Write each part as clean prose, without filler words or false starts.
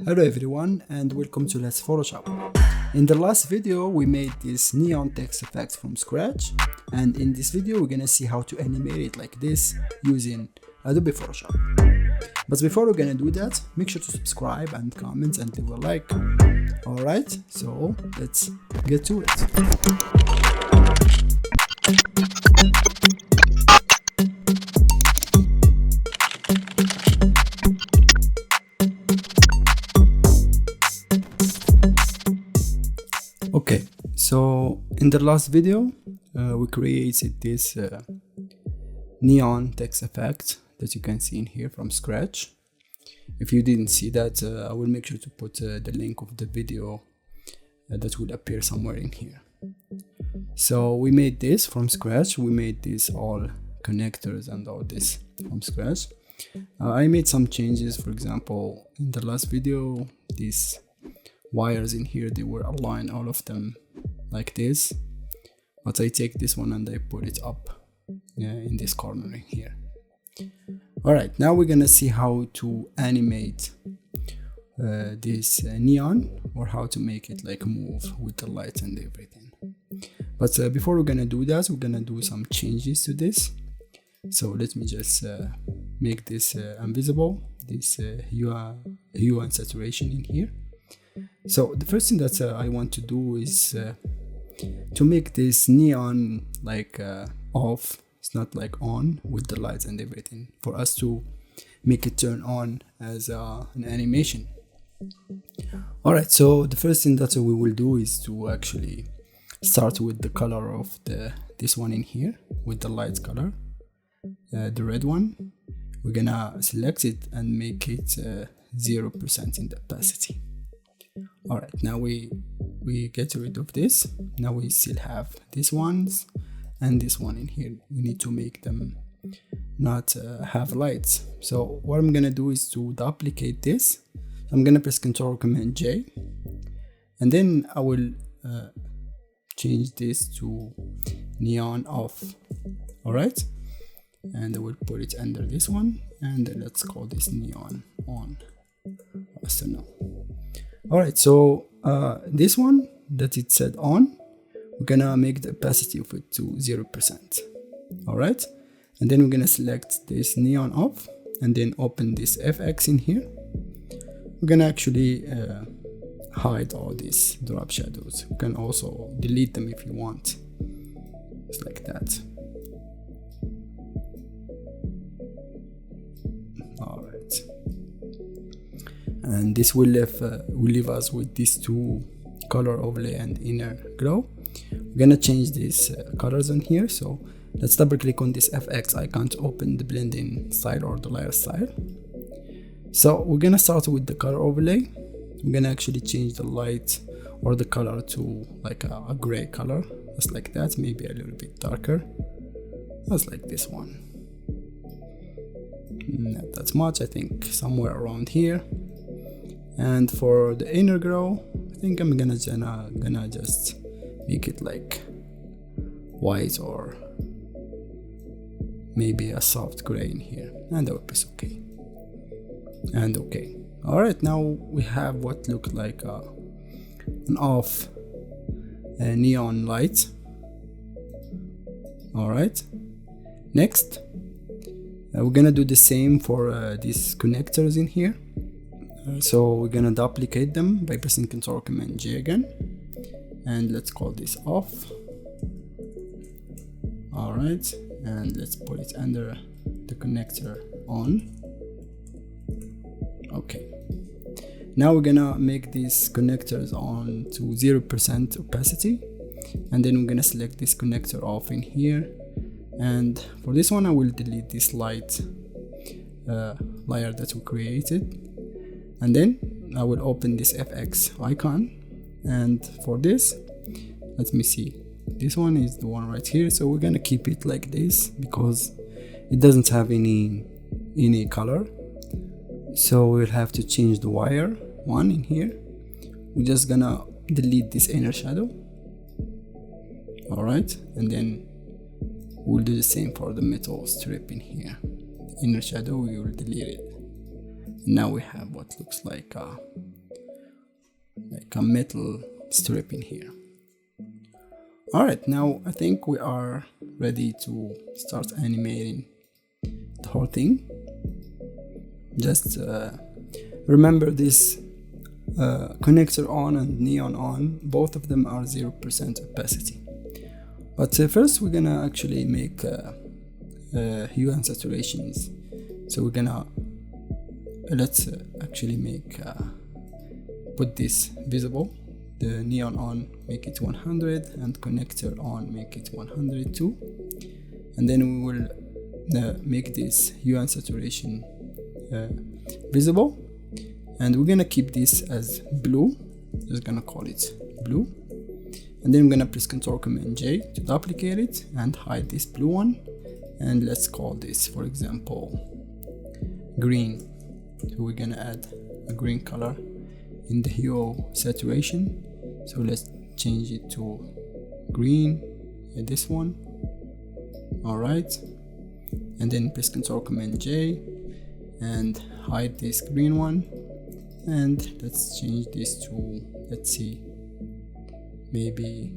Hello everyone and welcome to Let's Photoshop. In the last video we made this neon text effect from scratch, and in this video we're gonna see how to animate it like this using Adobe Photoshop. But before we're gonna do that, make sure to subscribe and comment and leave a like. Alright, so let's get to it. Okay, so in the last video we created this neon text effect that you can see in here from scratch. If you didn't see that, I will make sure to put the link of the video that will appear somewhere in here. So we made this from scratch. We made this all connectors and all this from scratch. I made some changes. For example, in the last video, these wires in here, they were aligned, all of them like this, but I take this one and I put it up in this corner in here. Alright, now we're gonna see how to animate this neon, or how to make it like move with the light and everything. But before we're gonna do that, we're gonna do some changes to this. So let me just make this invisible, this hue and saturation in here. So the first thing that I want to do is to make this neon like off. It's not like on with the lights and everything, for us to make it turn on as an animation. Alright, so the first thing that we will do is to actually start with the color of this one in here, with the light color, the red one. We're gonna select it and make it 0% in the opacity. Alright, now we get rid of this. Now we still have these ones and this one in here. We need to make them not have lights. So what I'm gonna do is to duplicate this. I'm gonna press Ctrl+Command+J, and then I will change this to neon off. Alright, and I will put it under this one, and let's call this neon on. So now, alright, so this one that it said on, we're gonna make the opacity of it to 0%. Alright, and then we're gonna select this neon off and then open this FX in here. We're gonna actually hide all these drop shadows. You can also delete them if you want, just like that. Alright, and this will leave us with these two color overlay and inner glow. We're gonna change these colors on here. So let's double click on this FX icon to open the blending style or the layer style. So we're gonna start with the color overlay. We're gonna actually change the light or the color to like a gray color, just like that, maybe a little bit darker, just like this one. Not that much, I think somewhere around here. And for the inner glow, I think I'm gonna just make it like white or maybe a soft gray in here, and I will press OK and OK. Alright, now we have what looked like an off neon light. Alright, next we're gonna do the same for these connectors in here. So we're gonna duplicate them by pressing Ctrl+Command+J again, and let's call this off. Alright, and let's put it under the connector on. Okay, now we're gonna make these connectors on to 0% opacity, and then we're gonna select this connector off in here. And for this one I will delete this light layer that we created, and then I will open this FX icon. And for this, let me see, this one is the one right here, so we're gonna keep it like this because it doesn't have any color. So we'll have to change the wire one in here. We're just gonna delete this inner shadow. Alright, and then we'll do the same for the metal strip in here. Inner shadow, we will delete it. Now we have what looks like like a metal strip in here. Alright, now I think we are ready to start animating the whole thing. Just remember this connector on and neon on, both of them are 0% opacity. But first we're gonna actually make hue and saturations. So we're gonna let's actually make put this visible, the neon on, make it 100, and connector on, make it 100 too. And then we will make this hue and saturation visible, and we're gonna keep this as blue. Just gonna call it blue, and then I'm gonna press Ctrl Command J to duplicate it and hide this blue one, and let's call this, for example, green. So we're gonna add a green color in the hue saturation, so let's change it to green, this one. Alright, and then press Ctrl Command J and hide this green one, and let's change this to, let's see, maybe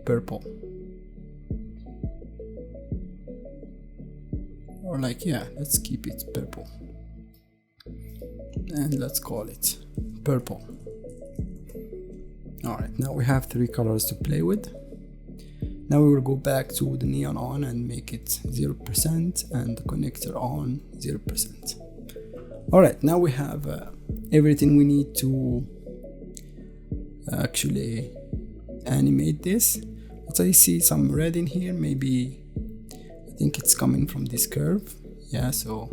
purple, or like, yeah, let's keep it purple, and let's call it purple. Alright, now we have 3 colors to play with. Now we will go back to the neon on and make it 0% and the connector on 0%. Alright, now we have everything we need to actually animate this. But I see some red in here, maybe I think it's coming from this curve. Yeah, so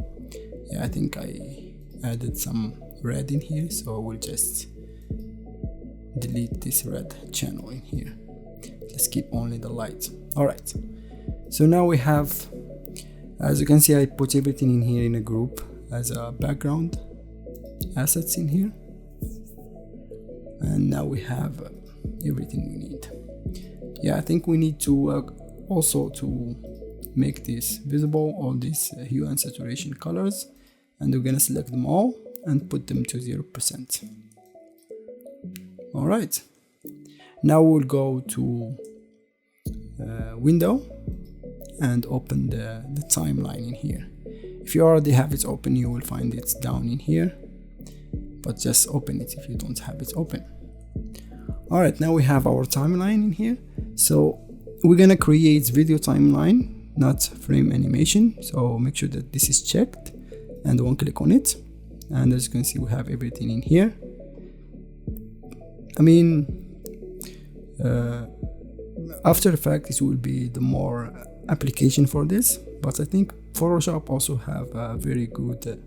yeah, I think I added some red in here, so I will just delete this red channel in here. Let's keep only the light. Alright, so now we have, as you can see, I put everything in here in a group as a background assets in here, and now we have everything we need. Yeah, I think we need to also to make this visible, all these hue and saturation colors, and we're gonna select them all and put them to 0%. Alright, now we'll go to window and open the timeline in here. If you already have it open, you will find it down in here, but just open it if you don't have it open. Alright, now we have our timeline in here. So we're gonna create video timeline, not frame animation, so make sure that this is checked and one click on it, and as you can see we have everything in here. I mean, After Effects will be the more application for this, but I think Photoshop also have a very good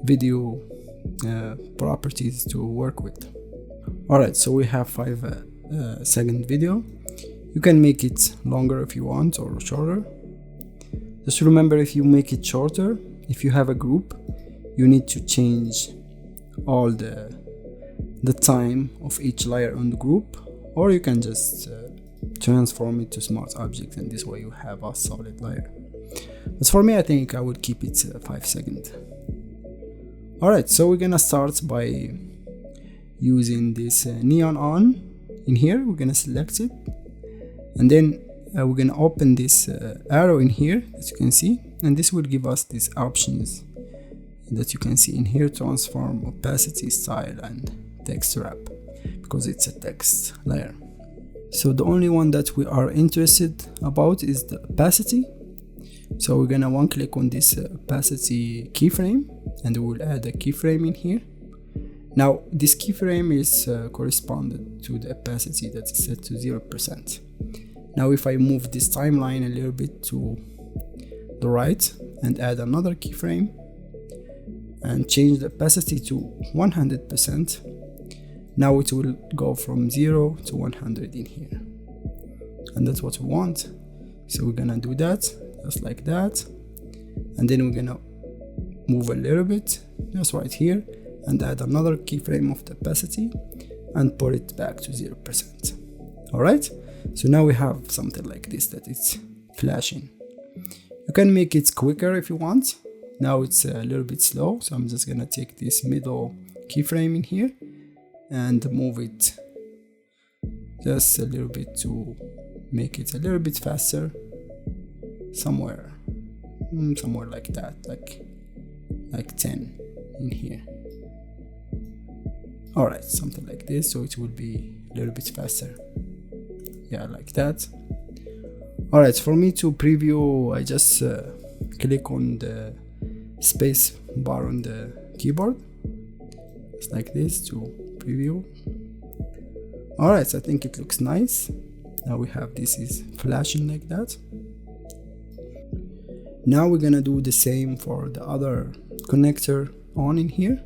video properties to work with. Alright, so we have 5-second video. You can make it longer if you want, or shorter. Just remember, if you make it shorter, if you have a group, you need to change all the time of each layer on the group, or you can just transform it to smart object, and this way you have a solid layer. But for me, I think I would keep it 5 seconds. Alright, so we're gonna start by using this neon on in here. We're gonna select it, and then we're gonna open this arrow in here, as you can see, and this will give us these options that you can see in here: transform, opacity, style, and text wrap, because it's a text layer. So the only one that we are interested about is the opacity. So we're gonna one click on this opacity keyframe, and we will add a keyframe in here. Now this keyframe is corresponded to the opacity that is set to 0%. Now if I move this timeline a little bit to the right and add another keyframe and change the opacity to 100%, now it will go from 0 to 100 in here, and that's what we want. So we're gonna do that just like that, and then we're gonna move a little bit just right here and add another keyframe of the opacity and put it back to 0%. Alright, so now we have something like this that it's flashing. You can make it quicker if you want. Now it's a little bit slow, so I'm just gonna take this middle keyframe in here and move it just a little bit to make it a little bit faster, somewhere like that, like 10 in here. Alright, something like this, so it will be a little bit faster. Yeah, like that. Alright, for me to preview, I just click on the space bar on the keyboard, just like this to preview. Alright, so I think it looks nice. Now we have this is flashing like that. Now we're gonna do the same for the other connector on in here,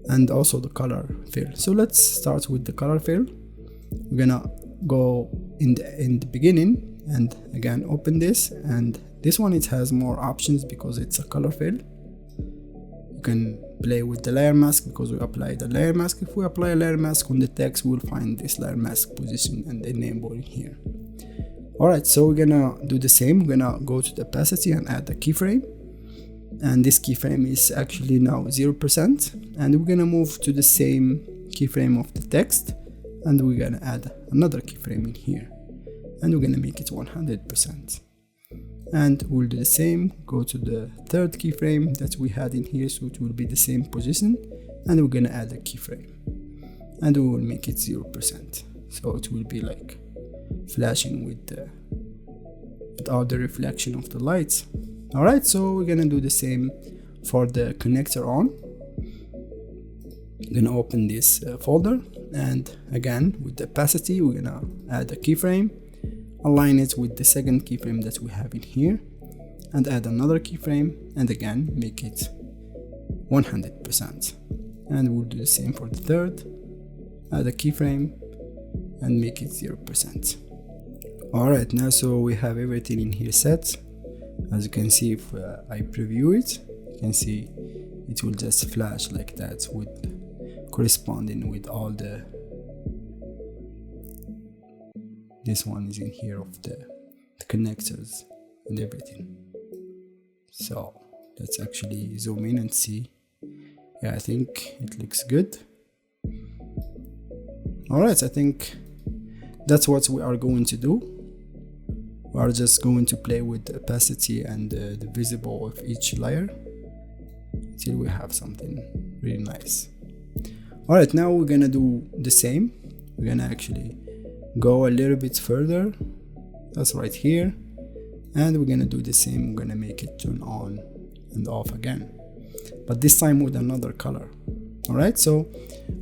and also the color fill. So let's start with the color fill. We're gonna go in the beginning and again open this, and this one it has more options because it's a color fill. You can play with the layer mask because we apply the layer mask. If we apply a layer mask on the text, we'll find this layer mask position and the enable in here. Alright, so we're gonna do the same. We're gonna go to the opacity and add a keyframe, and this keyframe is actually now 0%, and we're gonna move to the same keyframe of the text, and we're gonna add another keyframe in here, and we're gonna make it 100%. And we'll do the same, go to the third keyframe that we had in here, so it will be the same position, and we're gonna add a keyframe, and we will make it 0%, so it will be like flashing without the reflection of the lights. Alright, so we're gonna do the same for the connector on. I'm gonna open this folder, and again with the opacity we're gonna add a keyframe, align it with the second keyframe that we have in here, and add another keyframe, and again make it 100%. And we'll do the same for the third, add a keyframe and make it 0%. Alright, now so we have everything in here set. As you can see, if I preview it, you can see it will just flash like that, with corresponding with all the, this one is in here of the connectors and everything. So let's actually zoom in and see. Yeah, I think it looks good. Alright, I think that's what we are going to do. We are just going to play with the opacity and the visible of each layer until we have something really nice. Alright, now we're gonna do the same. We're gonna actually go a little bit further. That's right here. And we're gonna do the same. We're gonna make it turn on and off again, but this time with another color. Alright, so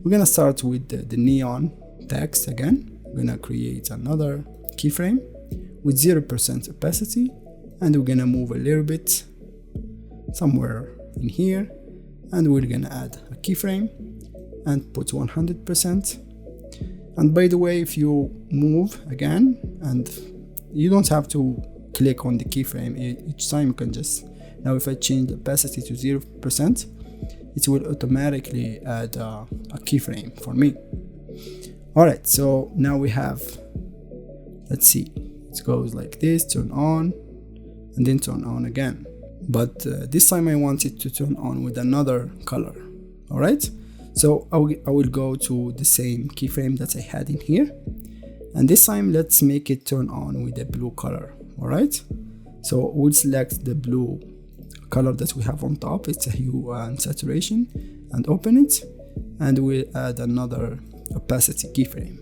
we're gonna start with the neon text again. We're gonna create another keyframe with 0% opacity, and we're gonna move a little bit somewhere in here, and we're gonna add a keyframe and put 100%. And by the way, if you move again, and you don't have to click on the keyframe each time, you can just, now if I change the opacity to 0%, it will automatically add a keyframe for me. Alright, so now we have, let's see, it goes like this, turn on and then turn on again, but this time I want it to turn on with another color. Alright, so I will go to the same keyframe that I had in here, and this time let's make it turn on with a blue color. Alright, so we'll select the blue color that we have on top, it's a hue and saturation, and open it, and we'll add another opacity keyframe.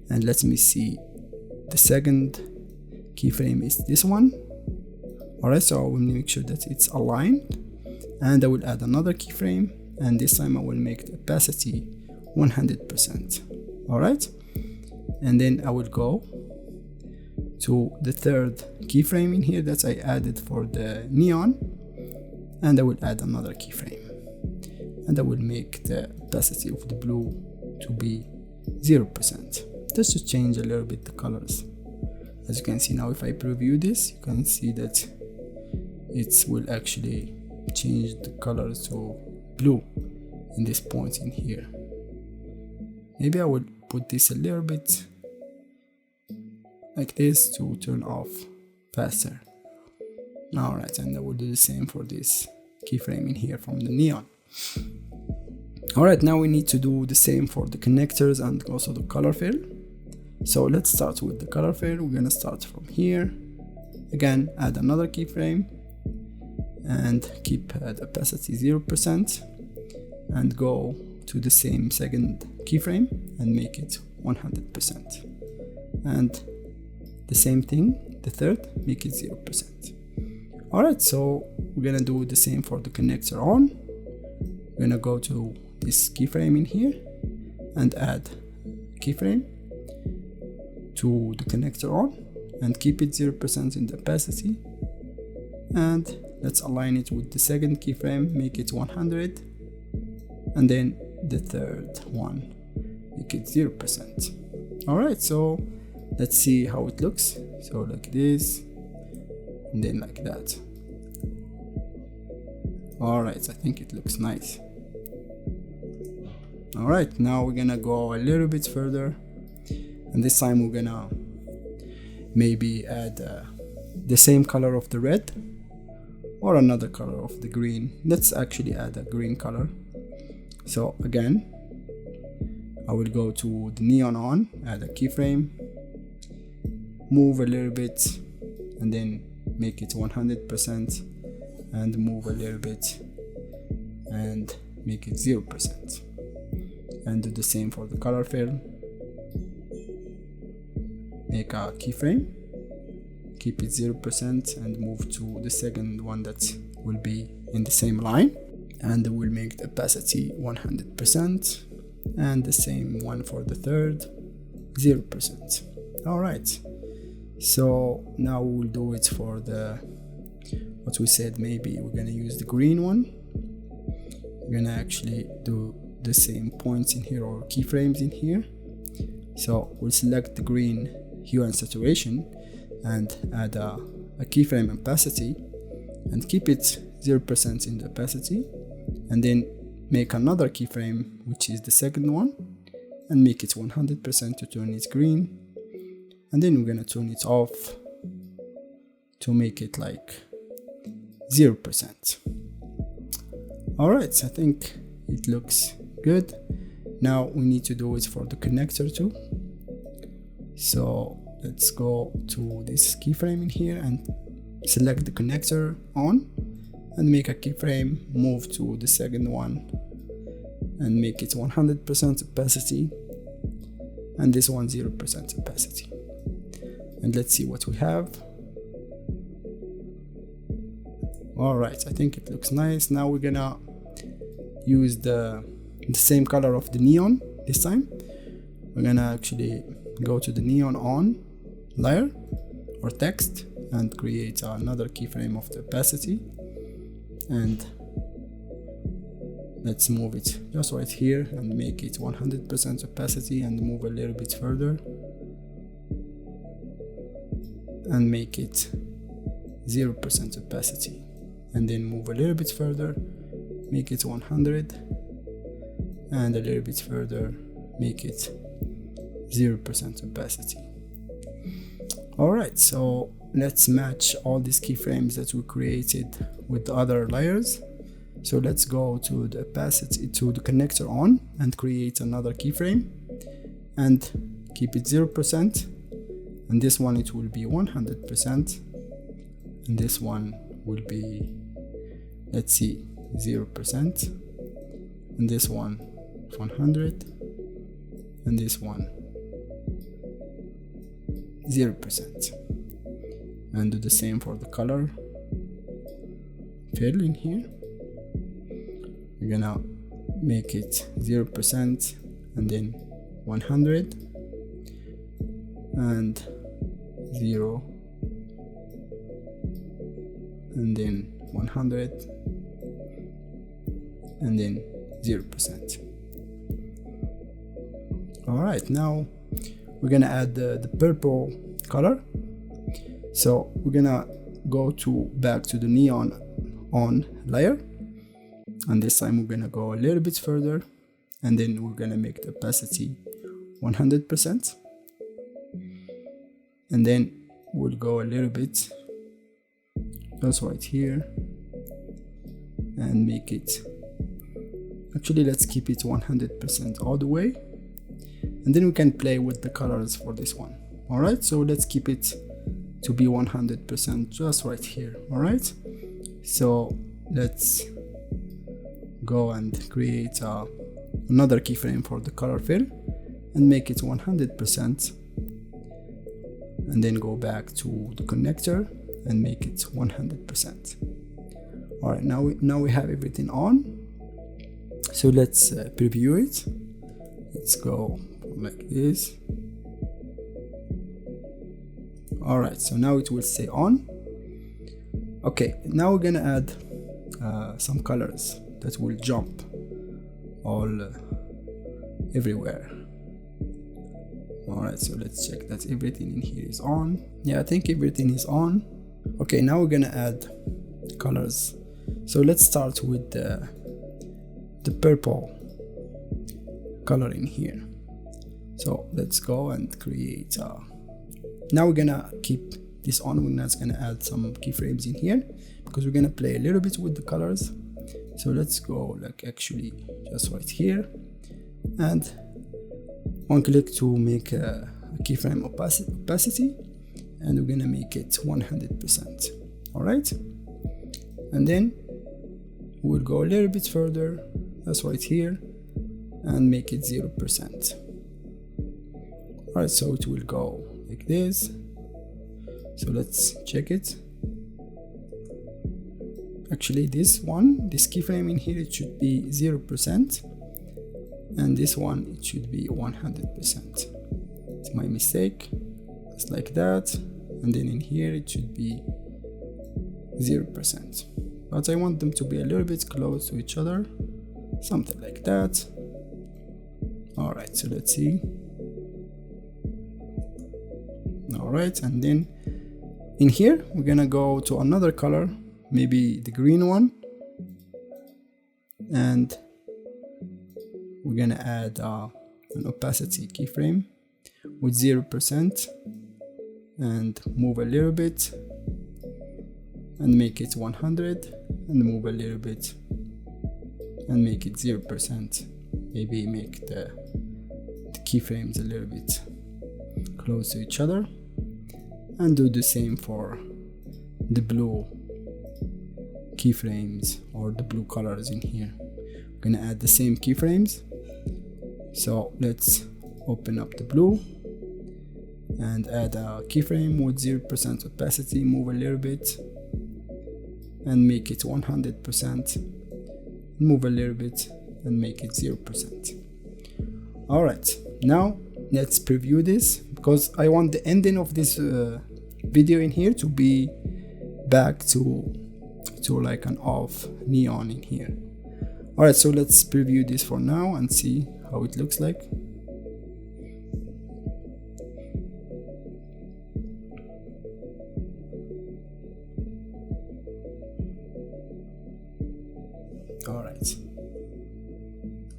And let me see, the second keyframe is this one. Alright, so I will make sure that it's aligned, and I will add another keyframe, and this time I will make the opacity 100%. Alright, and then I will go to the third keyframe in here that I added for the neon, and I will add another keyframe, and I will make the opacity of the blue to be 0%, just to change a little bit the colors. As you can see now, if I preview this, you can see that it will actually change the colors to blue in this point in here. Maybe I will put this a little bit like this to turn off faster. Alright, and I will do the same for this keyframe in here from the neon. Alright, now we need to do the same for the connectors and also the color fill. So let's start with the color fill. We're gonna start from here. Again, add another keyframe and keep the opacity 0% and go to the same second keyframe and make it 100%. And the same thing, the third, make it 0%. Alright, so we're gonna do the same for the connector on. We're gonna go to this keyframe in here and add a keyframe to the connector on and keep it 0% in the opacity. And let's align it with the second keyframe, make it 100, and then the third one, make it 0%. Alright, so let's see how it looks. So like this, and then like that. Alright, I think it looks nice. Alright, now we're gonna go a little bit further, and this time we're gonna maybe add the same color of the red or another color of the green. Let's actually add a green color. So again, I will go to the neon on, add a keyframe, move a little bit, and then make it 100%, and move a little bit and make it 0%. And do the same for the color fill. Make a keyframe, keep it 0% and move to the second one that will be in the same line, and we'll make the opacity 100%, and the same one for the third, 0%. Alright, so now we'll do it for the what we said. Maybe we're gonna use the green one. We're gonna actually do the same points in here or keyframes in here. So we'll select the green hue and saturation and add a keyframe opacity and keep it 0% in the opacity, and then make another keyframe, which is the second one, and make it 100% to turn it green, and then we're gonna turn it off to make it like 0%. Alright, I think it looks good. Now we need to do it for the connector too. So let's go to this keyframe in here and select the connector on and make a keyframe, move to the second one and make it 100% opacity, and this one 0% opacity. And let's see what we have. Alright, I think it looks nice. Now we're gonna use the same color of the neon this time. We're gonna actually go to the neon on layer or text and create another keyframe of the opacity, and let's move it just right here and make it 100% opacity, and move a little bit further and make it 0% opacity, and then move a little bit further, make it 100, and a little bit further, make it 0% opacity. Alright, so let's match all these keyframes that we created with the other layers. So let's go to the opacity, to the connector on, and create another keyframe and keep it 0%, and this one it will be 100%, and this one will be, let's see, 0%, and this one 100, and this one 0%. And do the same for the color fill in here. We're gonna make it 0% and then 100 and 0 and then 100 and then 0%. Alright, now we're gonna add the purple color. So we're gonna go back to the neon on layer, and this time we're gonna go a little bit further, and then we're gonna make the opacity 100%, and then we'll go a little bit just right here and make it Actually, let's keep it 100% all the way, and then we can play with the colors for this one. Alright, so let's keep it to be 100% just right here. Alright, so let's go and create another keyframe for the color fill and make it 100%, and then go back to the connector and make it 100%. Alright, now we have everything on. So let's preview it. Let's go like this. Alright, so now it will stay on. Okay, now we're gonna add some colors that will jump all everywhere. Alright, so let's check that everything in here is on. Yeah, I think everything is on. Okay, now we're gonna add colors. So let's start with the purple color in here. So let's go and create now we're gonna keep this on. We're not gonna add some keyframes in here because we're gonna play a little bit with the colors. So let's go like actually just right here and one click to make a keyframe opacity, and we're gonna make it 100%. Alright, and then we'll go a little bit further, that's right here, and make it 0%. Alright, so it will go like this. So let's check it. Actually this keyframe in here, it should be 0%, and this one it should be 100%. It's my mistake. It's like that, and then in here it should be 0%. But I want them to be a little bit close to each other, something like that. Alright, so let's see. Alright, and then in here we're gonna go to another color, maybe the green one, and we're gonna add an opacity keyframe with 0% and move a little bit and make it 100, and move a little bit and make it 0%. Maybe make the keyframes a little bit close to each other, and do the same for the blue keyframes or the blue colors in here. We're gonna add the same keyframes. So let's open up the blue and add a keyframe with 0% opacity, move a little bit and make it 100%, move a little bit and make it 0%. Alright, now let's preview this because I want the ending of this video in here to be back to like an off neon in here. Alright, so let's preview this for now and see how it looks like.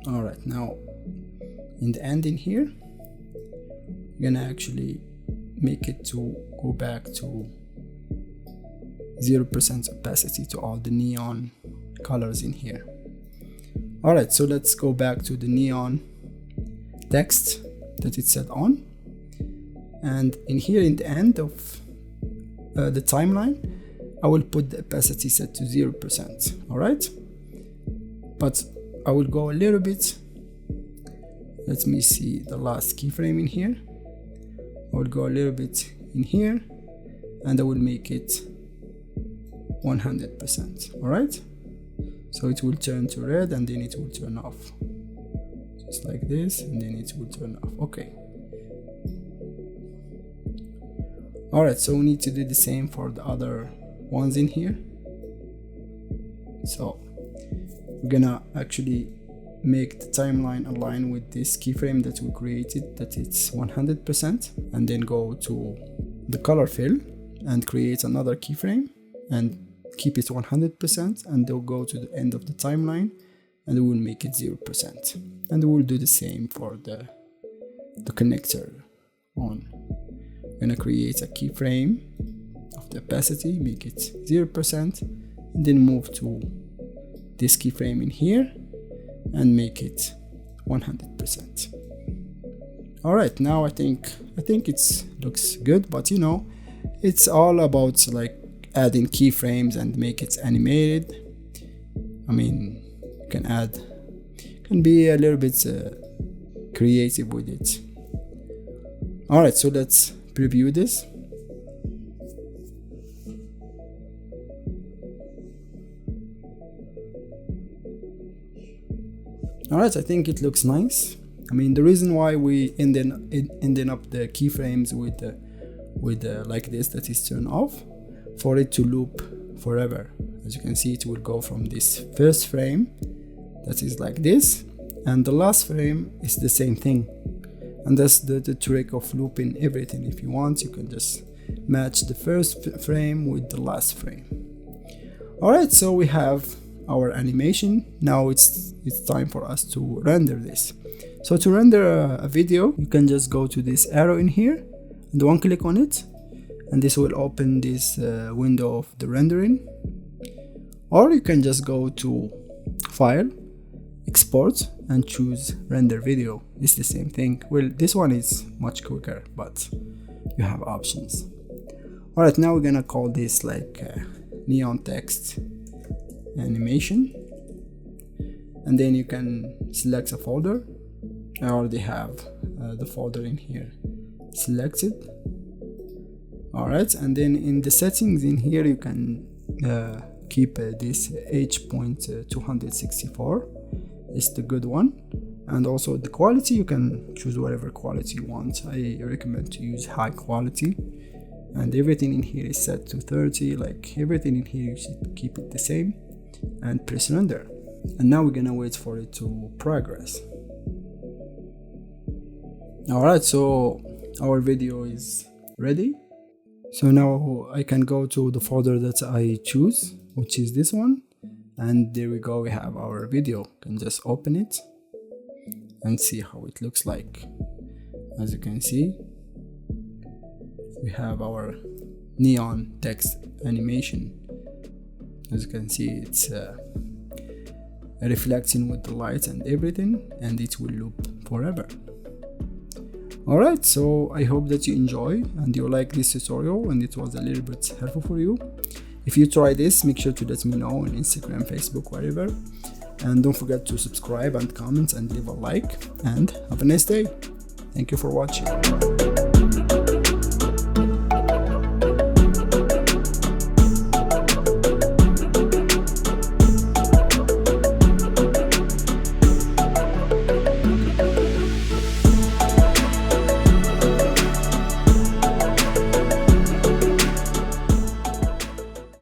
Alright, now in the end in here we're gonna actually make it to go back to 0% opacity to all the neon colors in here. Alright, so let's go back to the neon text that it's set on, and in here in the end of the timeline I will put the opacity set to 0%. Alright, but I will go a little bit. Let me see the last keyframe in here. I will go a little bit in here and I will make it 100%. Alright, so it will turn to red and then it will turn off, just like this, and then it will turn off. Okay. Alright, so we need to do the same for the other ones in here. So we're gonna actually make the timeline align with this keyframe that we created, that it's 100%, and then go to the color fill and create another keyframe and keep it 100%, and they'll go to the end of the timeline and we'll make it 0%, and we'll do the same for the connector on. We're gonna create a keyframe of the opacity, make it 0%, and then move to this keyframe in here and make it 100%. All right, now I think it looks good, but you know, it's all about like adding keyframes and make it animated. I mean, you can be a little bit creative with it. All right, so let's preview this. All right, I think it looks nice. I mean, the reason why we ended up the keyframes with like this, that is turned off, for it to loop forever. As you can see, it will go from this first frame that is like this, and the last frame is the same thing. And that's the trick of looping everything. If you want, you can just match the first frame with the last frame. All right, so we have our animation. Now it's time for us to render this. So to render a video, you can just go to this arrow in here and one click on it, and this will open this window of the rendering. Or you can just go to File, Export, and choose Render Video. It's the same thing. Well, this one is much quicker, but you have options. All right, now we're gonna call this like neon text animation, and then you can select a folder. I already have the folder in here selected. All right, and then in the settings in here, you can keep this H.264. It's the good one. And also the quality, you can choose whatever quality you want. I recommend to use high quality, and everything in here is set to 30. Like everything in here, you should keep it the same, and press render. And now we're gonna wait for it to progress. All right, so our video is ready. So now I can go to the folder that I choose, which is this one, and there we go. We have our video. You can just open it and see how it looks like. As you can see, we have our neon text animation. As you can see, it's reflecting with the light and everything, and it will loop forever. Alright, so I hope that you enjoy and you like this tutorial and it was a little bit helpful for you. If you try this, make sure to let me know on Instagram, Facebook, wherever. And don't forget to subscribe and comment and leave a like, and have a nice day. Thank you for watching.